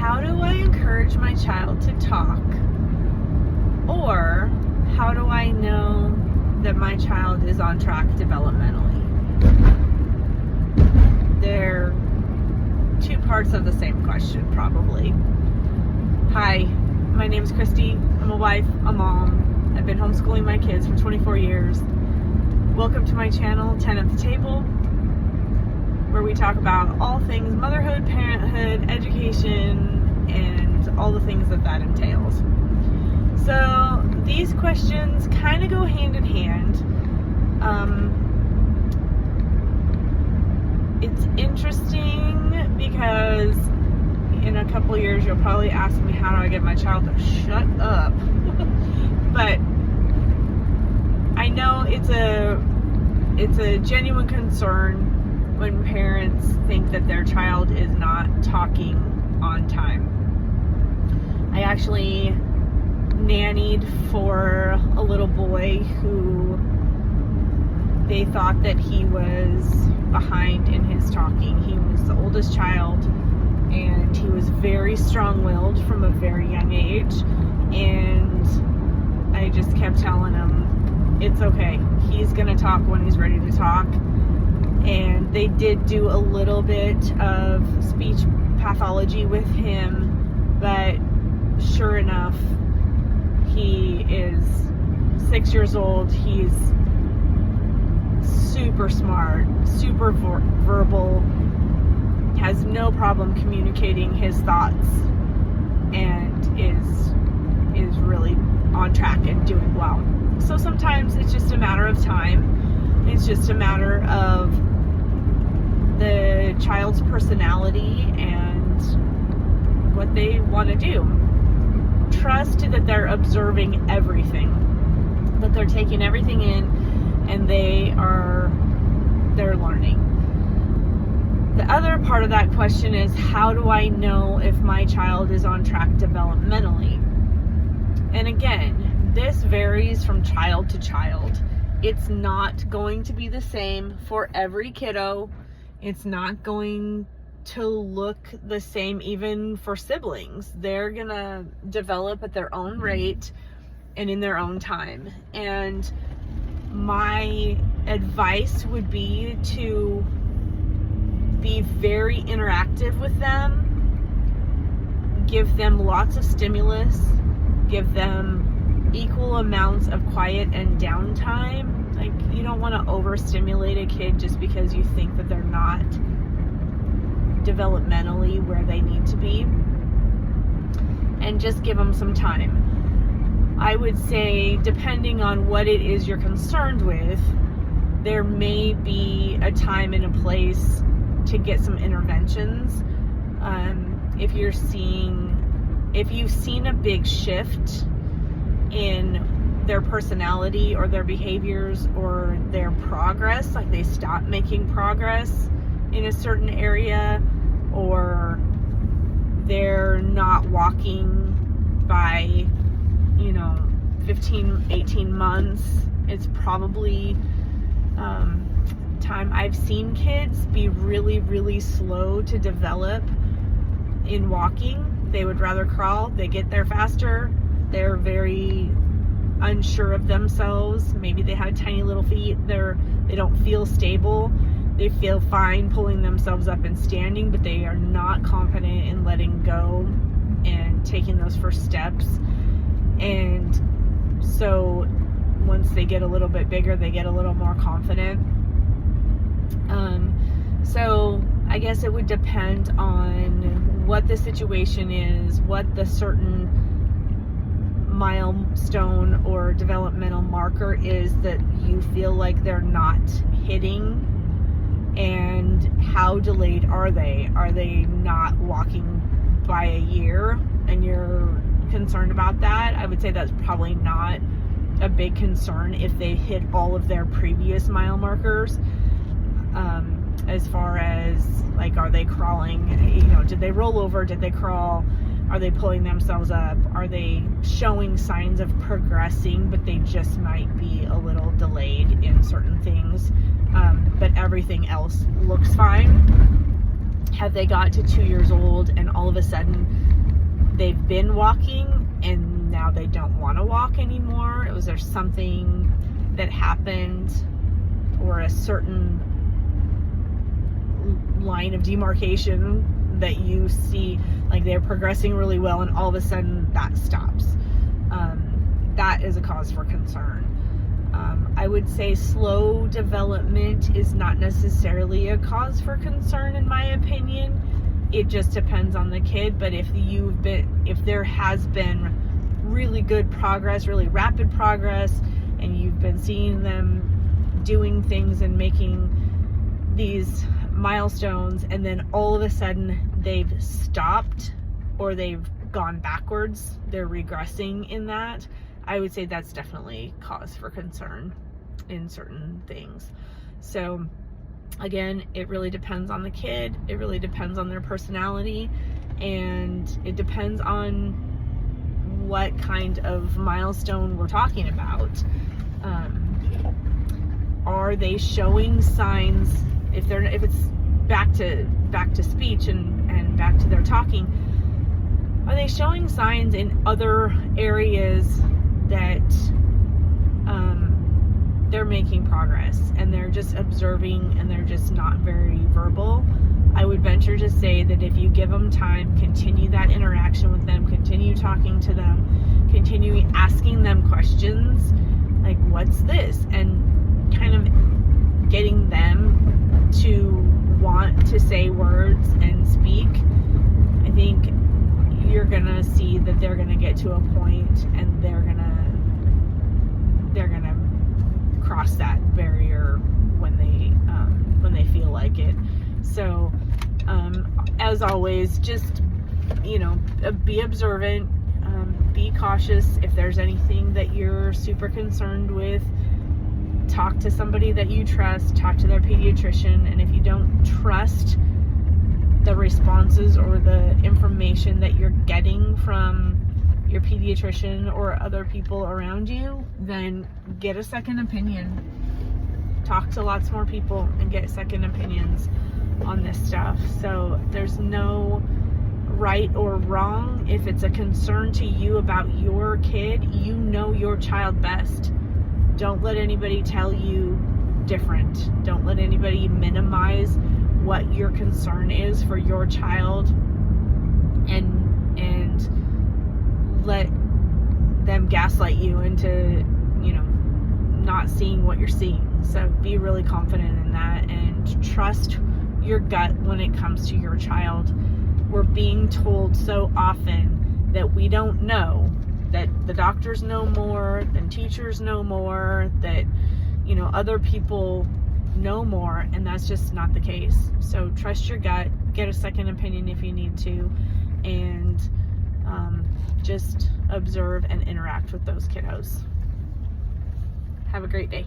how do I encourage my child to talk? Or how do I know that my child is on track developmentally? They're two parts of the same question, probably. Hi, my name is Christy. I'm a wife, a mom. I've been homeschooling my kids for 24 years. Welcome to my channel, 10 at the Table, where we talk about all things motherhood, parenthood, education, and all the things that entails. So these questions kind of go hand in hand. It's interesting because in a couple years you'll probably ask me, how do I get my child to shut up? But I know it's a genuine concern when parents think that their child is not talking on time. I actually nannied for a little boy who they thought that he was behind in his talking. He was the oldest child, and he was very strong-willed from a very young age, and I just kept telling him, it's okay, he's gonna talk when he's ready to talk. And they did do a little bit of speech pathology with him, but sure enough, he is 6 years old. He's super smart, super verbal, has no problem communicating his thoughts, and is really on track and doing well. So sometimes it's just a matter of time. It's just a matter of the child's personality and what they want to do. Trust that they're observing everything, that they're taking everything in, and they're learning. The other part of that question is, how do I know if my child is on track developmentally? And again, this varies from child to child. It's not going to be the same for every kiddo. It's not going to look the same even for siblings. They're gonna develop at their own rate and in their own time. And my advice would be to be very interactive with them, give them lots of stimulus, give them equal amounts of quiet and downtime. Like, you don't want to overstimulate a kid just because you think that they're not developmentally where they need to be, and just give them some time. I would say, depending on what it is you're concerned with, there may be a time and a place to get some interventions. If you've seen a big shift in their personality or their behaviors or their progress, like they stop making progress in a certain area, or they're not walking by 15, 18 months, it's probably time. I've seen kids be really, really slow to develop in walking. They would rather crawl. They get there faster. They're very unsure of themselves. Maybe they have tiny little feet. They don't feel stable. They feel fine pulling themselves up and standing, but they are not confident in letting go and taking those first steps. And so once they get a little bit bigger, they get a little more confident. So I guess it would depend on what the situation is, what the certain milestone or developmental marker is that you feel like they're not hitting, and how delayed are they? Are they not walking by a year and you're concerned about that? I would say that's probably not a big concern if they hit all of their previous mile markers. As far as, like, are they crawling? Did they roll over? Did they crawl? Are they pulling themselves up? Are they showing signs of progressing, but they just might be a little delayed in certain things, but everything else looks fine? Have they got to 2 years old and all of a sudden they've been walking and now they don't want to walk anymore? Was there something that happened, or a certain line of demarcation that you see, like they're progressing really well and all of a sudden that stops? That is a cause for concern. I would say slow development is not necessarily a cause for concern, in my opinion. It just depends on the kid. But if there has been really good progress, really rapid progress, and you've been seeing them doing things and making these milestones, and then all of a sudden they've stopped or they've gone backwards, they're regressing in that, I would say that's definitely cause for concern in certain things. So again, it really depends on the kid, it really depends on their personality, and it depends on what kind of milestone we're talking about. Are they showing signs, if it's back to speech and back to their talking, are they showing signs in other areas that they're making progress, and they're just observing and they're just not very verbal? I would venture to say that if you give them time, continue that interaction with them, continue talking to them, continue asking them questions like, what's this? And kind of getting them to want to say words and speak, I think you're gonna see that they're gonna get to a point and they're gonna cross that barrier when they feel like it. So as always, just be observant, be cautious. If there's anything that you're super concerned with, talk to somebody that you trust, talk to their pediatrician. And if you don't trust the responses or the information that you're getting from your pediatrician or other people around you, then get a second opinion. Talk to lots more people and get second opinions on this stuff. So there's no right or wrong. If it's a concern to you about your kid, you know your child best. Don't let anybody tell you different. Don't let anybody minimize what your concern is for your child, and let them gaslight you into not seeing what you're seeing. So be really confident in that and trust your gut when it comes to your child. We're being told so often that we don't know, that the doctors know more, than teachers know more, that other people know more, and that's just not the case. So trust your gut, get a second opinion if you need to, and just observe and interact with those kiddos. Have a great day.